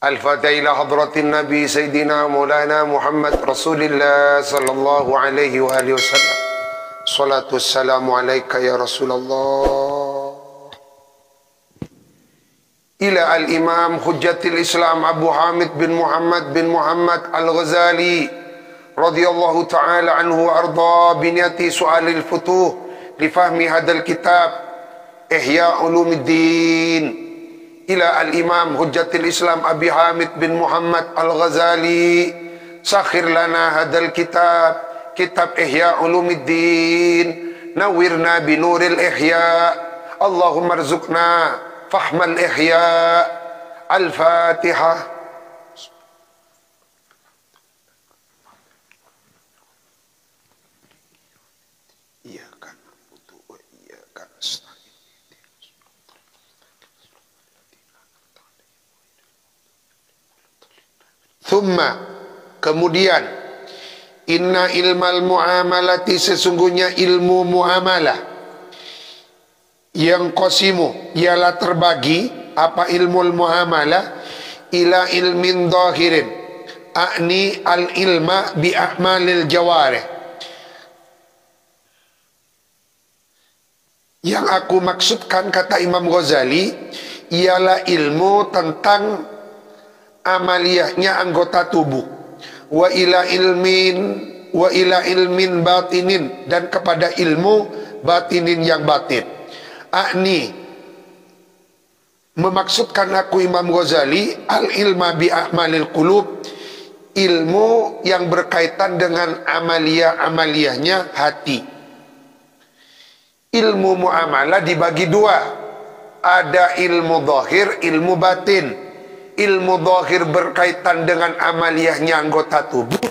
الفاتحة إلى حضرة النبي سيدنا مولانا محمد رسول الله صلى الله عليه وآله وسلم. صلاة والسلام عليك يا رسول الله. إلى الإمام حجة الإسلام أبو حامد بن محمد الغزالي رضي الله تعالى عنه وأرضاه بنية سؤال الفتوح لفهم هذا الكتاب إحياء علوم الدين. إلى الإمام حجة الإسلام أبي حامد بن محمد الغزالي سخر لنا هذا الكتاب كتاب إحياء علوم الدين نورنا بنور الإحياء اللهم ارزقنا فهم الإحياء. الفاتحة. Thumma, kemudian, inna ilmal muamalati, sesungguhnya ilmu muamalah, yang qasimu, ialah terbagi, apa ilmu muamalah, ila ilmin zahirin, a'ni al ilma bi a'malil jawarih. Yang aku maksudkan, kata Imam Ghazali, ialah ilmu tentang amaliyahnya anggota tubuh. Wa ila ilmin batinin, dan kepada ilmu batinin yang batin. Akni, memaksudkan aku Imam Ghazali, al ilma bi a'malil qulub, ilmu yang berkaitan dengan amaliyahnya hati. Ilmu muamalah dibagi dua, ada ilmu zahir, ilmu batin. Ilmu zahir berkaitan dengan amaliyahnya anggota tubuh,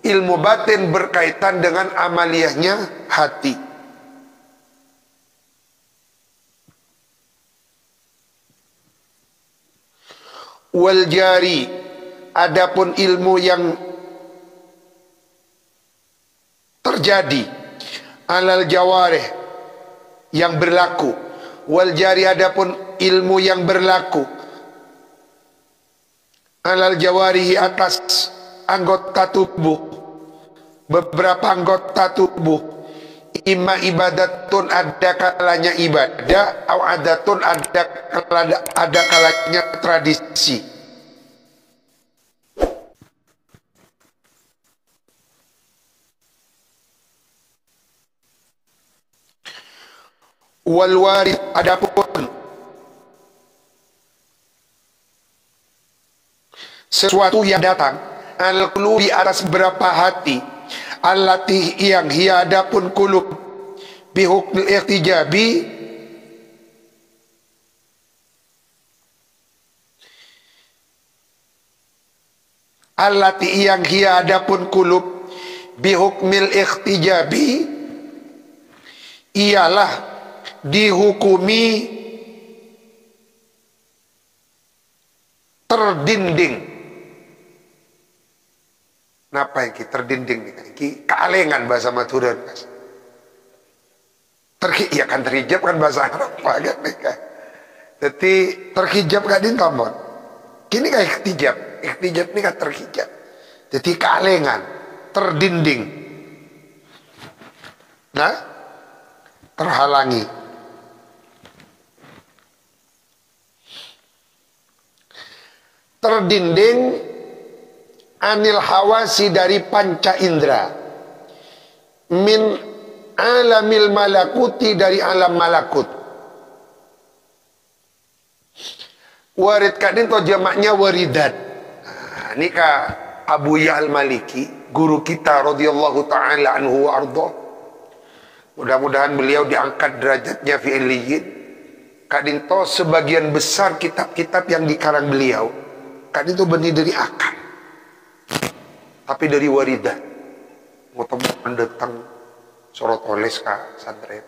ilmu batin berkaitan dengan amaliyahnya hati. Wal jari, adapun ilmu yang terjadi, alal jawarih, yang berlaku. Wal jari, adapun ilmu yang berlaku, alal jawarihi, atas anggota tubuh, beberapa anggota tubuh. Imma ibadatun, ada kalanya ibadah, atau adatun, ada kalanya tradisi. Wal warid, adapun sesuatu yang datang, al qulubi, atas berapa hati, allati, yang hiadapun kulub, bihukmil ikhtijabi, allati, yang hiadapun kulub, bihukmil ikhtijabi, ialah dihukumi terdinding. Napa iki terdinding nih? Iki kealengan bahasa Madura, Mas. Ya kan terhijab kan bahasa Arab kan nih kan. Jadi terhijab kan din tombon. Kini kayak ihtijab. Ihtijab ini kan terhijab. Jadi kealengan, terdinding. Nah, terhalangi. Terdinding anil hawasi, dari panca indera, min alamil malakuti, dari alam malakut. Warid kadin to jamaknya waridat. Nah, ini kak Abu Ya'al Maliki, guru kita radhiyallahu taala anhu wa arda. Mudah-mudahan beliau diangkat derajatnya fi illiyin. Kadin to sebagian besar kitab-kitab yang dikarang beliau, kadin to benih dari akal, tapi dari waridah. Mau mendatang sorot oles ka santren,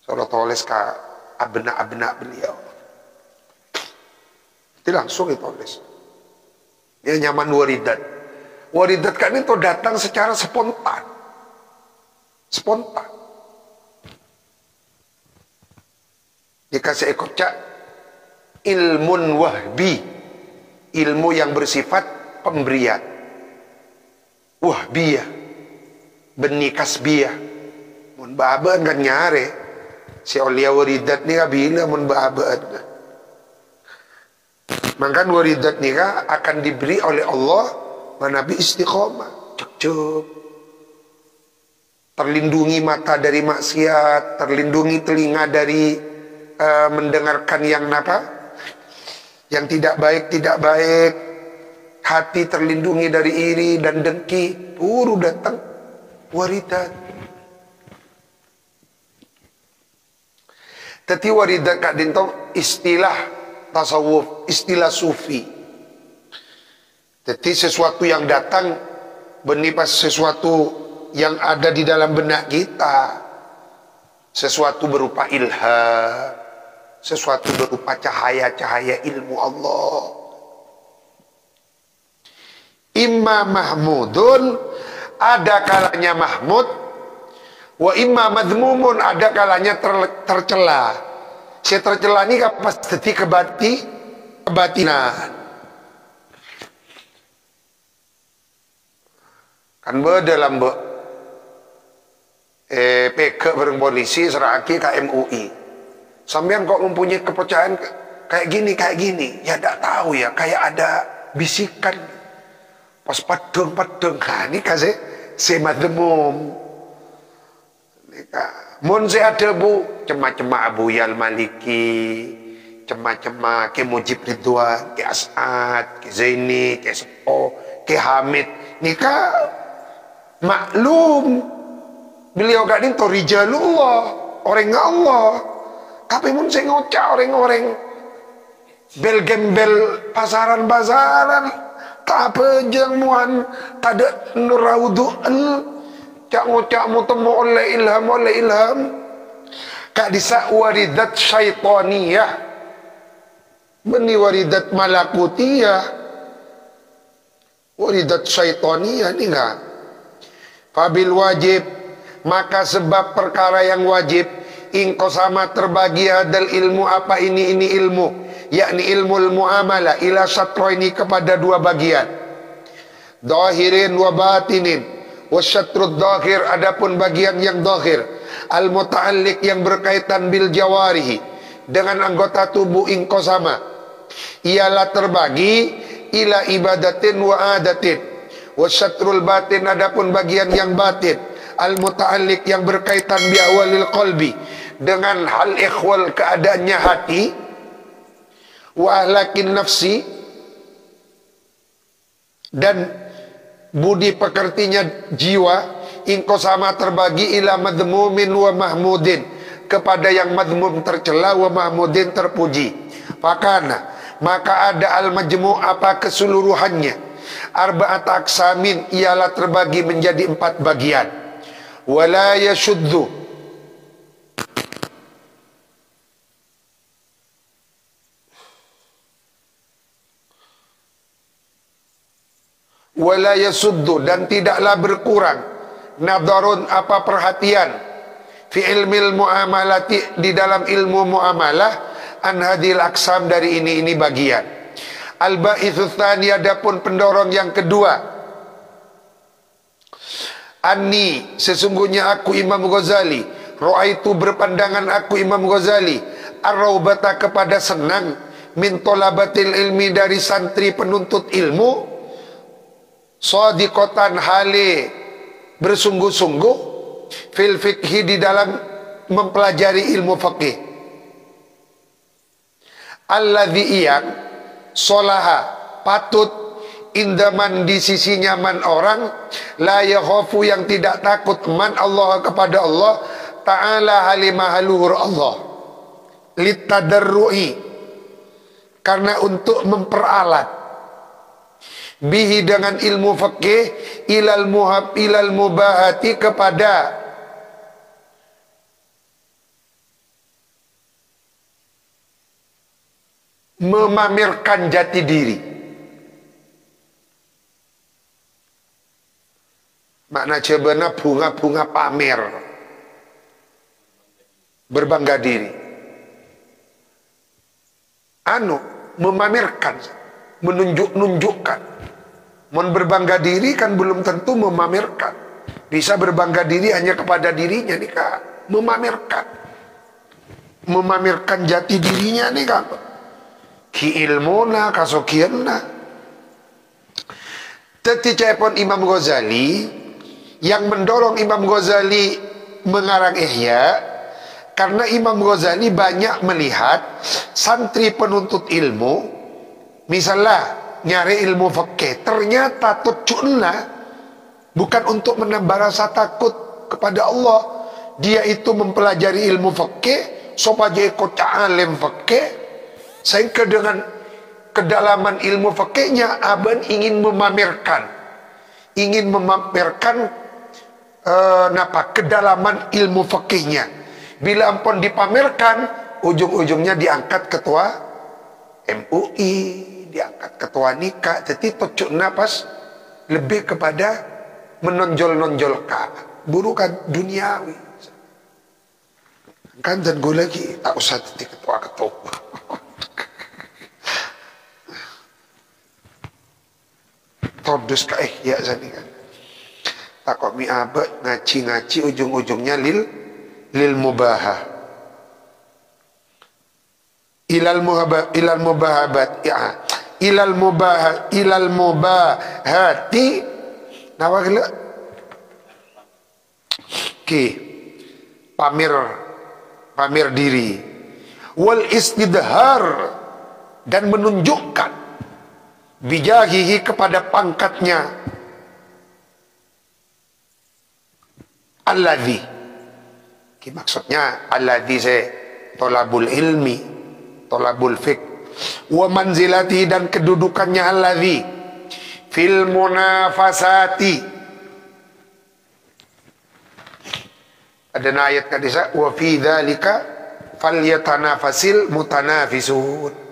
sorot oles ka abena beliau, itu langsung itu oles. Dia nyaman waridat. Waridat kan itu datang secara spontan. Dikasih ikut cak ilmun wahbi, ilmu yang bersifat pemberian. Wahbiyah, benih kasbiyah. Mun baaban kan nyare. Si Aulia waridat ni bila mun baaban. Maka waridat ni akan diberi oleh Allah manabi istiqomah. Cuk. Terlindungi mata dari maksiat, terlindungi telinga dari mendengarkan yang apa? Yang tidak baik, hati terlindungi dari iri dan dengki. Turu datang waridat. Teti waridat kak dintong istilah tasawuf, istilah sufi. Teti sesuatu yang datang benipas sesuatu yang ada di dalam benak kita, sesuatu berupa ilham, sesuatu berupa cahaya-cahaya ilmu Allah. Imma mahmudun, ada kalanya mahmud, wa imma madmumun, ada kalanya tercela. Si tercela ini pasti kebatinan. Kan dalam PK bareng polisi seraki ke MUI. Sampean kok mempunyai kepercayaan kayak gini, ya tidak tahu ya, kayak ada bisikan pas padung. Nah, ini kasih semademum. Mun saya ada bu, cema-cema Abu Yal Maliki, cema-cema ke Mujib Ridwan, ke As'ad, ke Zaini, ke Sepo, ke Hamid. Nikah maklum. Beliau gak dinto rijalullah, orang Allah. Tapi mun saya ngocak orang-orang bel gembel pasaran-pasaran, tak pejang muan, tak ada nuraudu'al, cak ngocak mu temu oleh ilham. Kak disa waridat syaitaniyah, beni waridat malakutiyah, waridat syaitaniyah ini enggak. Fabil wajib, maka sebab perkara yang wajib, ingko sama terbagi hadal ilmu, apa ini ilmu, yakni ilmu muamalah ila syatro ini kepada dua bagian, zahirin wa batinin. Wasyatrud zahir, adapun bagian yang zahir, al muta'alliq yang berkaitan bil jawarihi, dengan anggota tubuh ingko sama, ialah terbagi ila ibadatin wa adatin. Wasyatrul batin, adapun bagian yang batin, al-muta'alliq yang berkaitan bi awalil qalbi, dengan hal ikhwal keadaannya hati, wa ahlakin nafsi, dan budi pekertinya jiwa, ingko sama terbagi ila madmumin wa mahmudin, kepada yang madmum tercela, wa mahmudin terpuji. Fakana, maka ada al-majmu' apa keseluruhannya, arba'at aksamin, ialah terbagi menjadi 4 bagian. Wala yashuddu, wala yasuddu, dan tidaklah berkurang, nadarun apa perhatian, fi ilmil muamalati, di dalam ilmu muamalah, an hadil aksam, dari ini bagian. Al-ba'ithu tsani, adapun pendorong yang kedua, Anni, sesungguhnya aku Imam Ghazali, Ra'aitu, berpandangan aku Imam Ghazali, ar-raubata, kepada senang, min tolabatil ilmi, dari santri penuntut ilmu, shadiqatan, hale bersungguh-sungguh, fil fikhi, di dalam mempelajari ilmu fikih, alladzi yang solaha, patut, indaman, di sisinya, man orang, la yakhafu, yang tidak takut, man Allah, kepada Allah ta'ala, halimah haluhur Allah, litadarru'i, karena untuk memperalat, bihi, dengan ilmu fikih, ilal mubahati, kepada memamerkan jati diri. Makna sebenarnya bunga-bunga pamer, berbangga diri, memamerkan. menunjukkan. Mon berbangga diri kan belum tentu memamerkan. Bisa berbangga diri hanya kepada dirinya nih kak, memamerkan jati dirinya nih kak. Ki ilmuna kasokianna. Teticapun Imam Ghazali yang mendorong Imam Ghazali mengarang Ihya, karena Imam Ghazali banyak melihat santri penuntut ilmu, misalnya nyari ilmu fikih, ternyata tujuannya bukan untuk menambah rasa takut kepada Allah. Dia itu mempelajari ilmu fikih supaya ikut alim fikih, sehingga dengan kedalaman ilmu fikihnya aban ingin memamerkan kedalaman ilmu fikihnya. Bila ampun dipamerkan, ujung-ujungnya diangkat ketua MUI, diangkat ketua nikah. Jadi tujuh napas lebih kepada menonjol-nonjolkan burukan duniawi. Kan dan gue lagi tak usah jadi ketua-ketua. Todus ka ya sani kan. Tak kok mi abad ngaji-ngaji ujung-ujungnya lil mubahah. Ilal mubahabat ya. Ilal mubahati nawagila ki pamer diri wal istidhar dan menunjukkan bijahihi kepada pangkatnya alladhi maksudnya alladhi tolabul ilmi, tolabul fiqh, wa manzilati dan kedudukannya alladhi fil munafasati. Ada ayat kadisa wa fi dzalika falyatanafasil mutanafisun.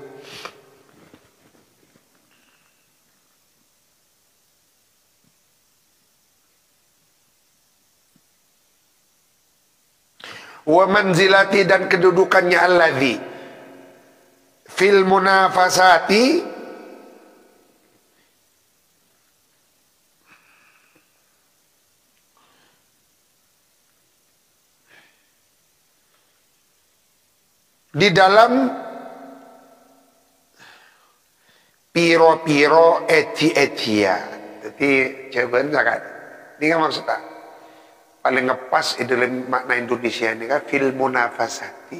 Wa manzilati dan kedudukannya alladzi fil munafasati di dalam piro-piro eti-etia. Jadi jawaban zakat. Ini kan maksudnya paling ngepas dalam makna Indonesia ini kan fil munafasati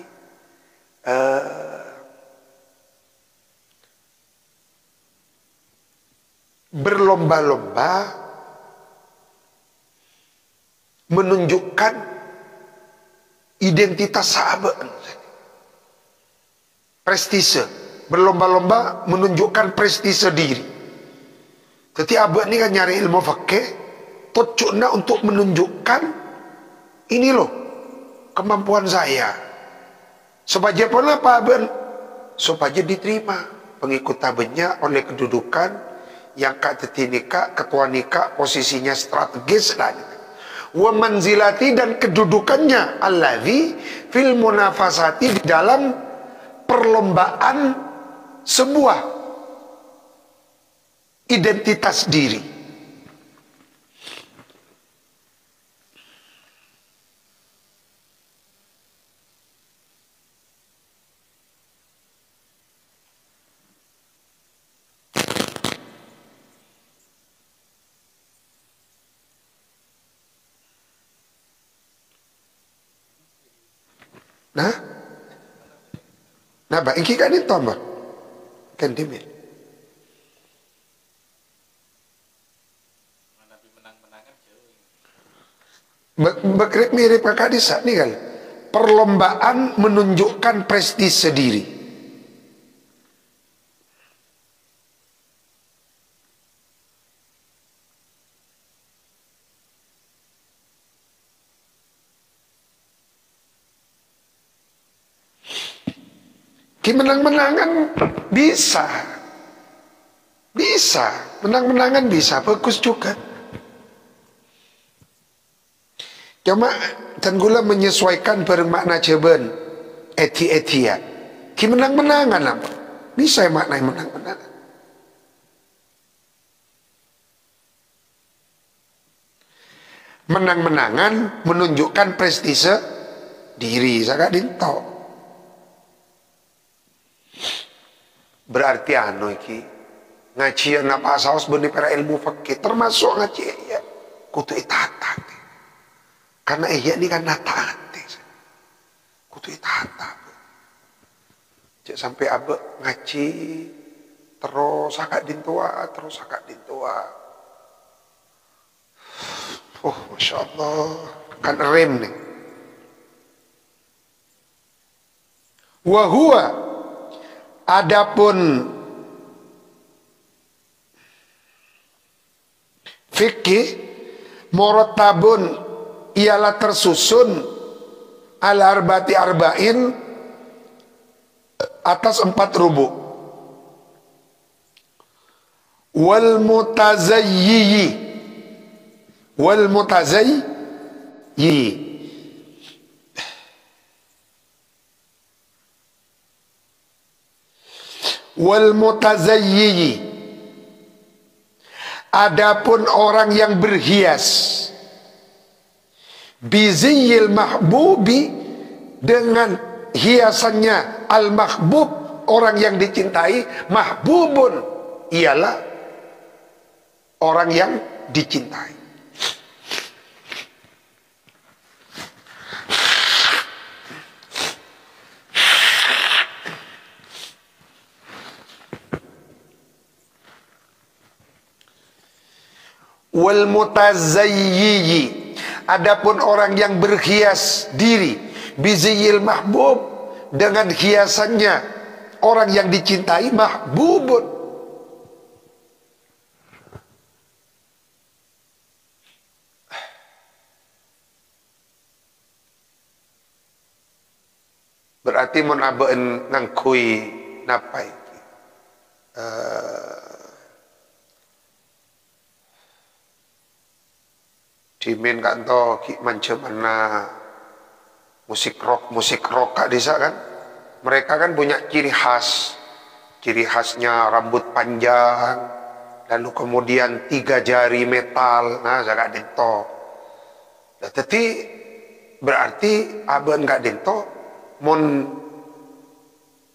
berlomba-lomba menunjukkan identitas sahabat, prestise, berlomba-lomba menunjukkan prestise diri. Jadi abad ini kan nyari ilmu fikih tujuannya untuk menunjukkan ini loh kemampuan saya. Supaya apa abang? Supaya diterima pengikut abangnya oleh kedudukan yang nikah, ketua nikah, posisinya strategis lah. Wa manzilati dan kedudukannya alladzi fil munafasati di dalam perlombaan sebuah identitas diri. Nah, iki kan itu tambah kan dimin. Bekrip mirip kakak desa nih kan. Perlombaan menunjukkan prestise diri. Menang-menangan bisa, menang-menangan bisa, bagus juga. Cuma dan gula menyesuaikan bareng makna jawaban eti-etia. Menang-menangan apa? Bisa makna menang-menangan. menang-menangan menunjukkan prestise diri sagak dinto. Berarti anu iki ngaji apa saos benih para ilmu fikih termasuk ngaji ya kudu itata. Karena ini kan nataat. Kudu itata. Cek sampai abe ngaji terus agak dintua, terus agak dintua. Oh, Masya Allah, kan rem nih. Wahua, adapun fikih muratabun ialah tersusun al-arba'ati arba'in atas 4 rubu. Wal mutazayyi wal mutazayyi adapun orang yang berhias biziyil mahbubi dengan hiasannya al-mahbub orang yang dicintai, mahbubun ialah orang yang dicintai. Wal mutazayyi adapun orang yang berhias diri biziyil mahbub dengan hiasannya orang yang dicintai, mahbubun berarti mun abeun ngangkui napa iki dimen kanto ki macam mana musik rock kak desa kan mereka kan punya ciri khasnya rambut panjang lalu kemudian 3 jari metal nah sagak dento nah, tetapi berarti aben gak dento mon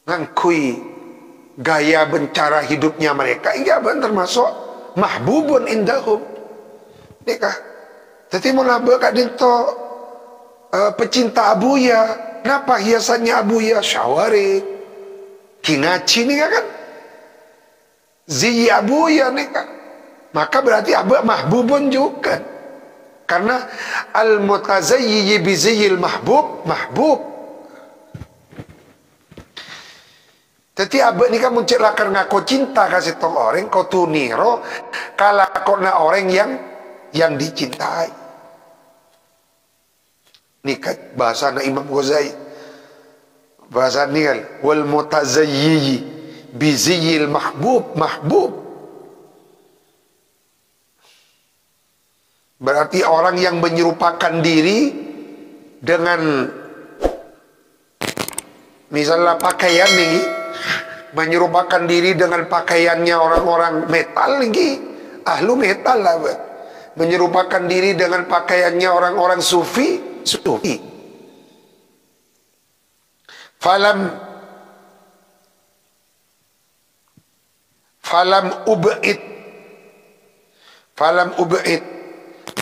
ngangkui gaya bencara hidupnya mereka iya aben termasuk mahbubun indahum nikah. Tetapi mon aben gak dento pecinta abuya, kenapa hiasannya abuya? Syawari, kinaci nih kan? Ziyi abuya nih kan? Maka berarti abu mahbubun juga, karena al mutazayyi biziyil mahbub. Jadi abu ini kan menceritakan ngaku cinta kasih tong orang kau tuniro kalau kau na orang yang dicintai. Nikat bahasa na Imam Ghazali bahasa nikal wal mutazayyi biziyil mahbub berarti orang yang menyerupakan diri dengan misalnya pakaian nih menyerupakan diri dengan pakaiannya orang-orang metal nih ahlu metal lah menyerupakan diri dengan pakaiannya orang-orang sufi falam ub'id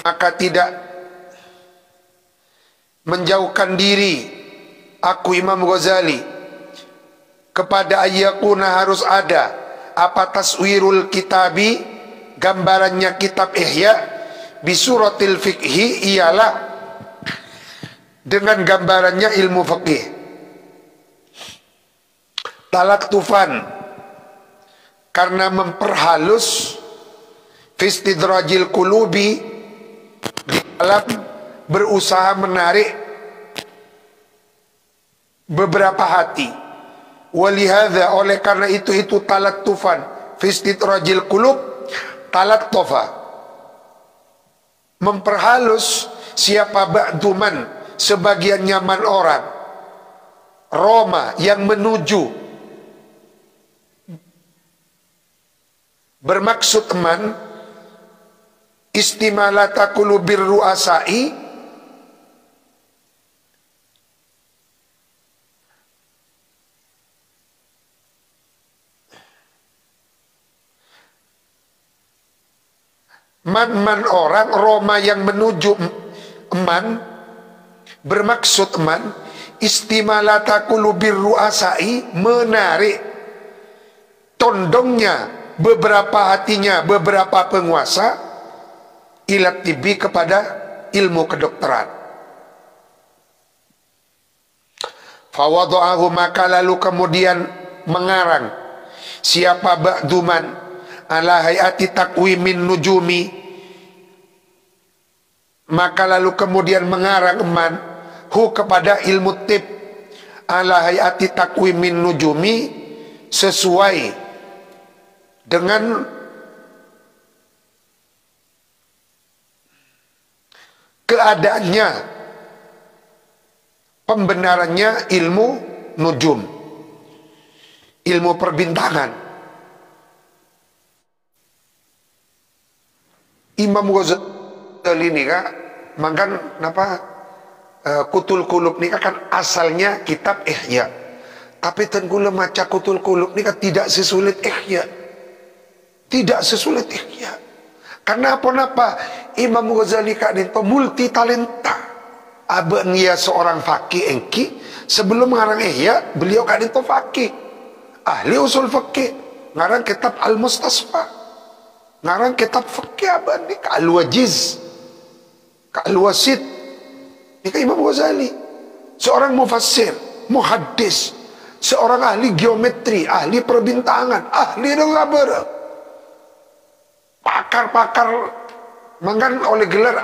maka tidak menjauhkan diri aku Imam Ghazali kepada ayyakuna harus ada apa taswirul kitabi gambarannya kitab Ihya bisuratil fikhi ialah dengan gambarannya ilmu fikih talaktufan karena memperhalus fistidrajil kulubi di dalam berusaha menarik beberapa hati walihada oleh karena itu talaktufan fistidrajil kulub talaktofa memperhalus siapa ba'duman sebagian nyaman orang Roma yang menuju bermaksud teman istimalata qulubir ru'asai, man orang Roma yang menuju man, bermaksud man istimalata qulubir ru'asai, menarik tondongnya beberapa hatinya beberapa penguasa ilat tibi, kepada ilmu kedokteran. Fawada'ahu, maka lalu kemudian mengarang siapa ba'duman ala hayati takwimin nujumi, maka lalu kemudian mengarang man hu kepada ilmu tib ala hayati takwimin nujumi, sesuai dengan keadaannya, pembenarannya ilmu nujum, ilmu perbintangan. Imam Ghazali ini kak, makan apa kutul kulub ni kan asalnya kitab Ihya, tapi tenggula maca kutul kulub ni kan tidak sesulit Ihya, tidak sesulit Ihya. Karena apa? Imam Ghazali kak itu multi talenta. Abang dia seorang fakih engki, sebelum mengarang Ihya beliau kak itu fakih, ahli usul fakih, ngarang kitab Al-Mustasfa, ngarang kitab fikih abang ni Al-Wajiz, Al-Wasid. Ini kan Imam Ghazali, seorang mufassir, muhaddis, seorang ahli geometri, ahli perbintangan, ahli dengar, pakar-pakar, mangkan oleh gelar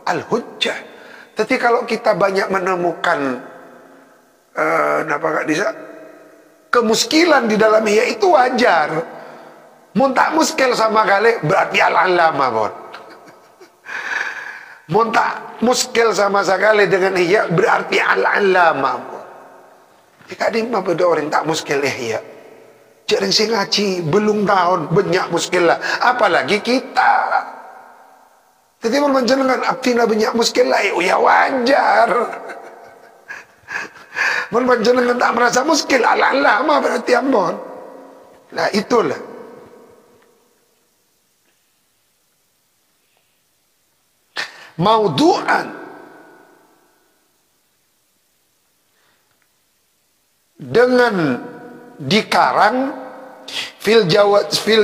Al-Hujjah. Tapi kalau kita banyak menemukan kemuskilan di dalam Ihya, itu wajar. Mun tak muskil sama kali berarti al-allama pun. Mun tak muskil sama sekali dengan Ihya berarti al-allama pun. Jika di mana pada orang tak muskil Ihya, jarang sih ngaji belum tahun banyak muskil lah, apalagi kita. Jadi menjenengan abdina banyak muskil lah, ya wajar. Menjenengan tak merasa muskil al-allama berarti ampun. Nah itulah. Maudu'an, dengan dikarang fil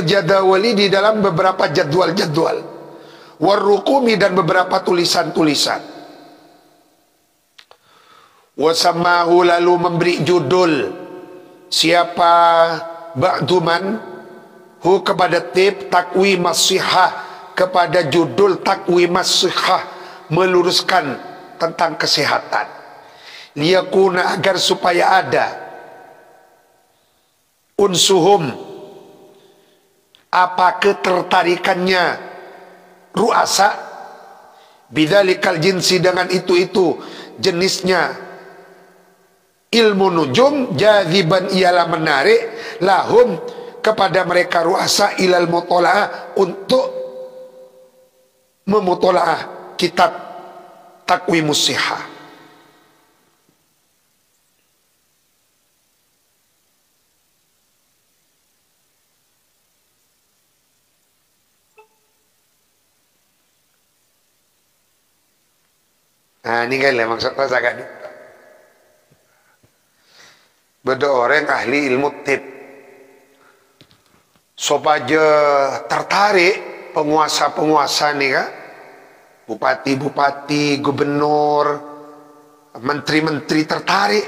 jadawali, di dalam beberapa jadwal-jadwal, warrukumi, dan beberapa tulisan-tulisan. Wasamahu, lalu memberi judul siapa ba'duman hu kepada tib takwim as-sihah, kepada judul takwim as-sihah, meluruskan tentang kesehatan. Liyakuna, agar supaya ada unsuhum, apa ketertarikannya ru'asa, bidzalikal jinsi, dengan itu jenisnya ilmu nujum, jaziban, ialah menarik, lahum, kepada mereka ru'asa, ilal mutola'ah, untuk memutola'ah kitab takwimus sihah. Nah ini kan lah maksudnya saya kan, beda orang ahli ilmu tib supaya tertarik, penguasa-penguasa nih kan, bupati-bupati, gubernur, menteri-menteri tertarik,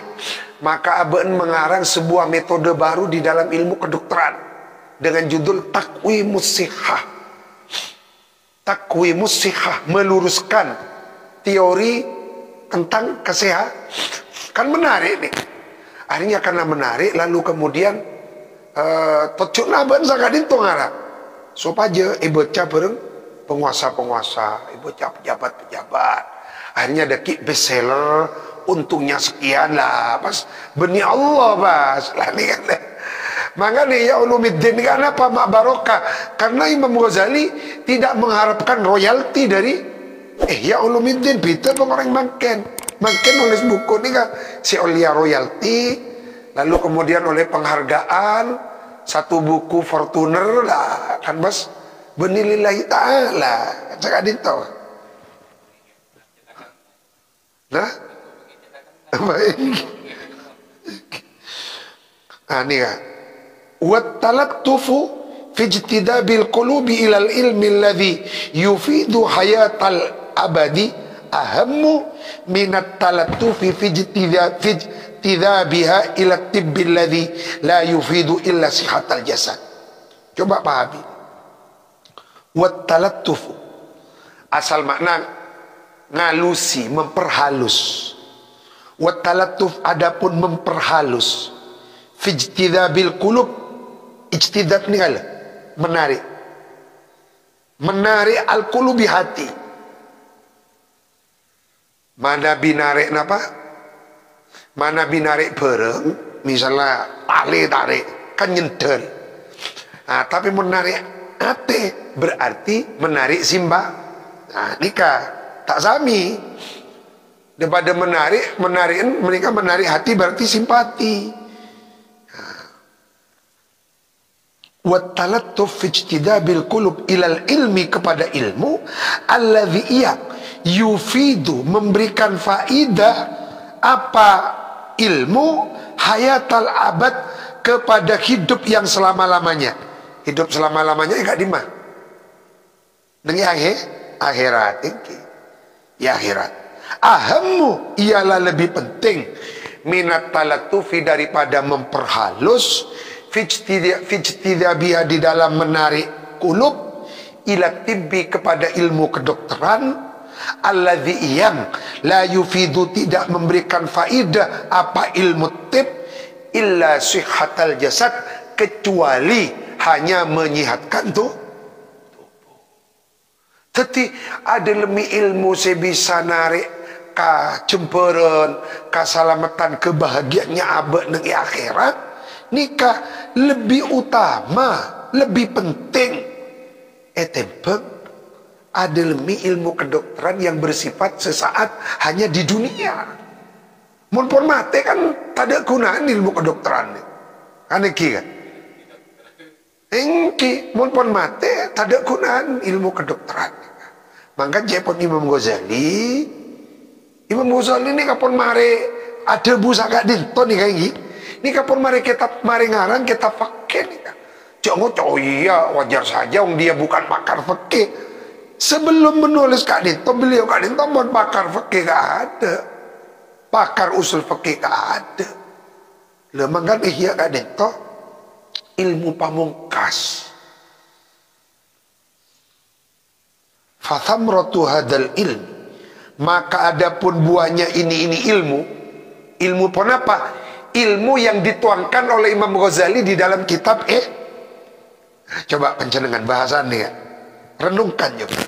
maka abang mengarang sebuah metode baru di dalam ilmu kedokteran dengan judul takwimus sihah. Takwimus sihah, meluruskan teori tentang kesehatan. Kan menarik nih. Akhirnya karena menarik, lalu kemudian tocok naban sakadin tu ngarang supaya baca bareng penguasa-penguasa, baca pejabat-pejabat. Akhirnya ada bestseller, untungnya sekian lah, pas benih Allah pas lah ni kan. Makanya ya Ulumuddin, kenapa mak barokah? Karena Imam Ghazali tidak mengharapkan royalti dari Ihya Ulumuddin. Bita orang makin nulis buku ini kan si oleh royalti, lalu kemudian oleh penghargaan, satu buku Fortuner lah kan bos, benilillahi ta'ala cakap dito. Nah baik. Ini kan wattalatufu fi ijtidabil qulubi ilal ilmi alladhi yufidu hayatal abadi ahammu minat talattufi fi ijtidabiha ila tibbil ladhi la yufidu illa sihatal jasad. Coba pahami. Wattalatufu asal makna ngalusi, memperhalus. Wattalatuf adapun memperhalus. Fi ijtidabil qulub, ijtidab ni kala menarik al-qulubi hati. Mana binarik napa? Mana binarik bareng, misalnya tali tarik kan nyendel. Nah, tapi menarik hati berarti menarik simba. Nah, nikah tak sami. Daripada menarik mereka menarik hati berarti simpati. Wattalattuf fi ijtidabil qulub ilal ilmi, kepada ilmu alladzi yufidu, memberikan faidah. Apa ilmu? Hayatal abad, kepada hidup yang selama-lamanya. Hidup selama-lamanya enggak di mana? Dengan akhirat ini. Ya akhirat. Ahammu, ialah lebih penting minat talattufi, daripada memperhalus fijtidabiha, di dalam menarik kulub ila tibbi, kepada ilmu kedokteran alladzi yang la yufidu, tidak memberikan faidah apa ilmu tib illa sihhatal jasad, kecuali hanya menyihatkan tubuh. Tapi ada lemi ilmu saya bisa narik ka cemperan, ka salamatan, kebahagiaannya abad negeri akhirat. Nikah lebih utama, lebih penting. Tempeng ada lemi ilmu kedokteran yang bersifat sesaat hanya di dunia. Mun pun mati kan tak ada gunaan ilmu kedokteran. Kan iki kan? Engki mun pun mati tak ada gunaan ilmu kedokteran. Maka jepon Imam Ghazali ini kapon mare ada busaka dinto nih kayak gini. Ini kapon mari kita ngarang kita pakai nih kan. Jangan iya wajar saja dia bukan pakar fikih. Sebelum menulis Kak Dinto, beliau Kak Dinto bukan pakar fikih, gak ada. Pakar usul fikih gak ada. Lemang kan Ihya Kak Dinto ilmu pamungkas. Fathamratu hadal ilmi, maka adapun buahnya ini ilmu pun apa? Ilmu yang dituangkan oleh Imam Ghazali di dalam kitab coba pencenengan bahasannya ya. Renungkan juga.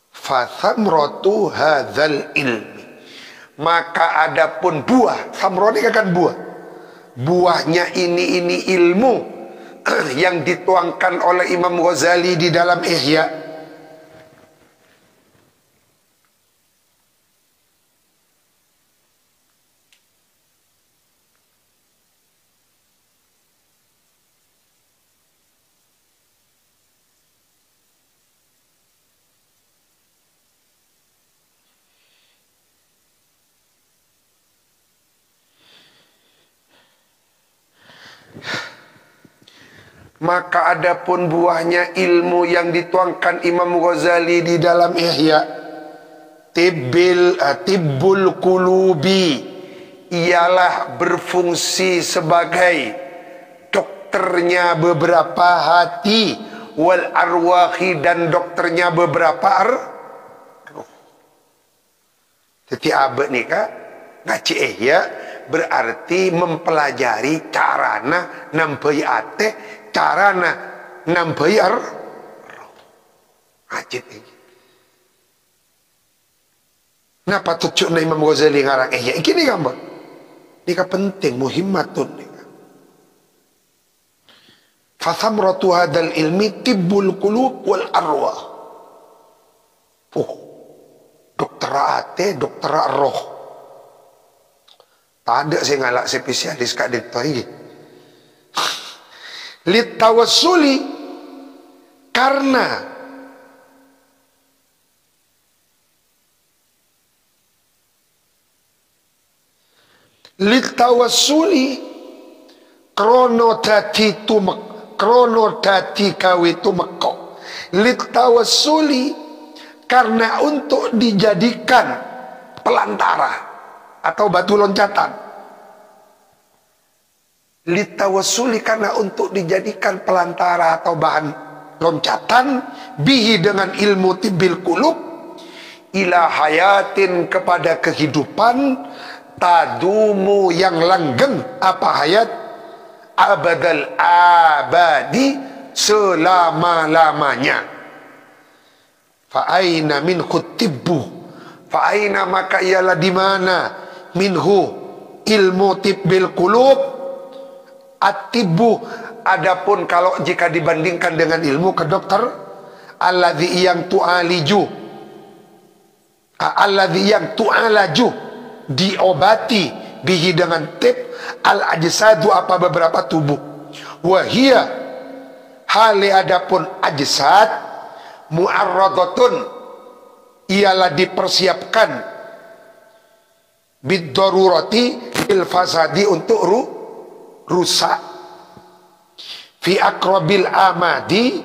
Fathamratu hadzal ilmi, maka adapun buah, thamroni kan buah. Buahnya ini ilmu yang dituangkan oleh Imam Ghazali di dalam Ihya. Maka adapun buahnya ilmu yang dituangkan Imam Ghazali di dalam Ihya, tibbul qulubi, ialah berfungsi sebagai dokternya beberapa hati, wal arwahi, dan dokternya beberapa ruh. Jadi abad nih kak ngaji Ihya berarti mempelajari carana nampai ate, carana nampai ajit ini. Napa tujuh na Imam Ghazali ngarang Ihya ini gambar. Ini penting muhimmatun. Fathamratu hadal ilmi tibbul qulub wal arwah. Dokter ate, dokter roh. Tak ada saya ngalak spesialis kat dito ini. Litawassuli, karena litawassuli krono dati kawi tumeka. Litawassuli, karena untuk dijadikan pelantara atau batu loncatan. Litawassuli, karena untuk dijadikan pelantara atau bahan loncatan, bihi dengan ilmu tibbil qulub, ila hayatin kepada kehidupan, tadumu yang langgeng. Apa hayat? Abadal abadi, selama-lamanya. Fa'aina min khutibbu, fa'aina maka ialah di mana minhu ilmu tibbil qulub, at-tibbu, adapun kalau jika dibandingkan dengan ilmu kedokter, alladzi yang tu'aliju, alladzi yang tu'alaju, diobati, bihi dengan tib, al-ajsadu apa beberapa tubuh, wahia hali adapun ajsad, mu'arradatun ialah dipersiapkan, bid-darurati il fasadi untuk rusak, fi aqrabil amadi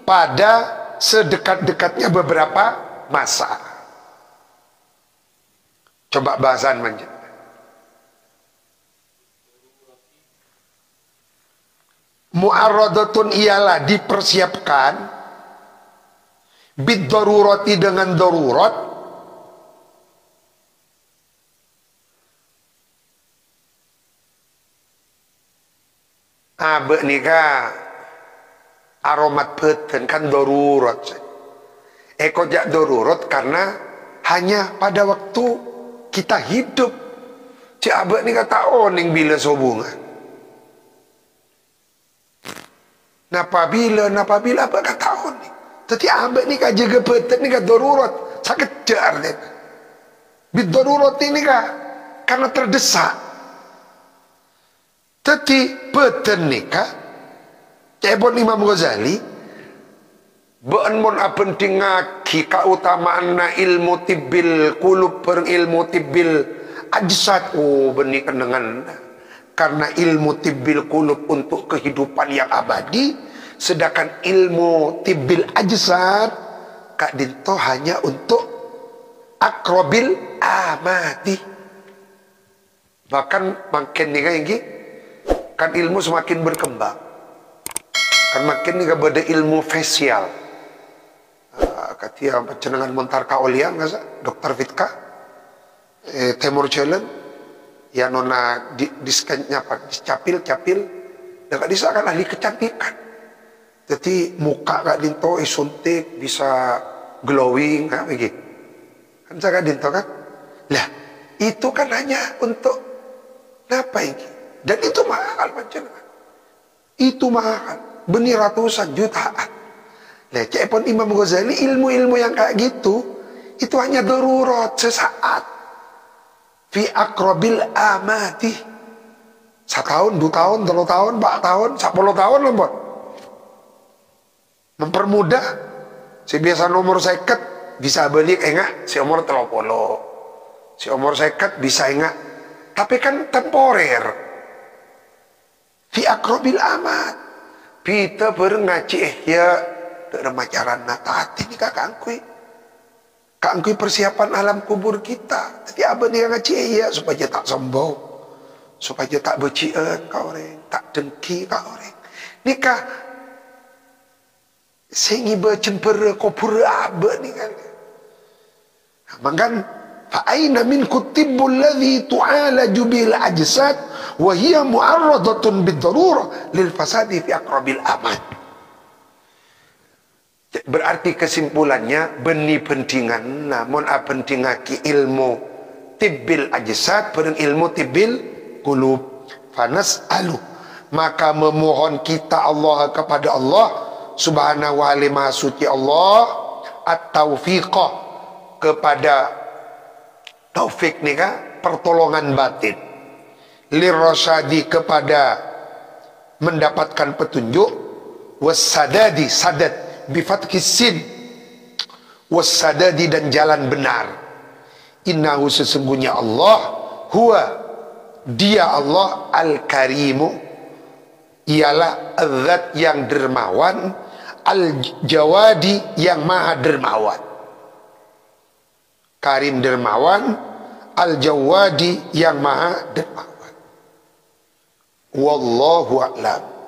pada sedekat-dekatnya beberapa masa. Coba bahasan manja. Mu'arradatun ialah dipersiapkan, bid-darurati dengan darurat, abe nika aromat peten kan darurat. Eko jak darurat karena hanya pada waktu kita hidup. Cik abe nika tak oning bila sobungan. Napabila apa kata oning. Tetapi abad ni kan jaga petet ni kan darurat. Sangat kejar ni. Bid-darurat ni kan karena terdesak. Tetapi petet ni kan Cebon Imam Ghazali Ba'an mon apenting ngaki keutamaan na ilmu tibbil qulub per ilmu tibbil ajsad. Oh benih dengan karena ilmu tibbil qulub untuk kehidupan yang abadi, sedangkan ilmu tibbil ajsad kak dinto hanya untuk akrobil amati. Bahkan makin nih kayak kan ilmu semakin berkembang, kan makin nih beda ilmu facial. Katia cenengan montar kaulian nggak dokter Vitka Temur Challenge ya nona diskennya apa dicapil dan bisa kan ahli kecantikan. Jadi muka kak dinto suntik bisa glowing kan begitu. Kan saya dinto kan. Lah itu kan hanya untuk apa ini? Dan itu mahal macam. Itu mahal. Benih ratusan jutaan. Nah, cepon Imam Ghazali ilmu-ilmu yang kayak gitu itu hanya darurat sesaat. Fi aqrabil amati. 1 tahun, 2 tahun, 3 tahun, 4 tahun, 10 tahun lembut. Mempermudah. Si biasa nomor 50 bisa balik enggak si umur 30. Si umur 50 bisa enggak. Tapi kan temporer. Fi aqrabil amat. Kita berengaci ya remajaran natati ni kakangkui persiapan alam kubur kita. Jadi apa ni ngaci ya supaya tak sombong, supaya tak becian kau orang, tak dengki kau orang. Nikah sengi bercempera kubur apa ni kan? Makan fa'aina min kutibul ladzi tu'alaju bil ajsad wa hiya mu'arradatun bid-darurah lil fasadi fi aqrabil amad. Berarti kesimpulannya benih pentingan namun pentingan ki ilmu tibbil ajsad pada ilmu tibbil qulub. Fanas alu maka memohon kita Allah kepada Allah subhanahu wa ta'ala maha suci Allah at-taufiqah, kepada taufik nih kan, pertolongan batin, lirasyadi, kepada mendapatkan petunjuk, wassadadi, sadad bifathis sin, wassadadi, dan jalan benar. Innahu, sesungguhnya Allah, huwa, dia Allah, al-karimu, ialah zat yang dermawan, al-jawadi, yang maha dermawan. Karim dermawan, al-jawadi yang maha dermawan. Wallahu a'lam.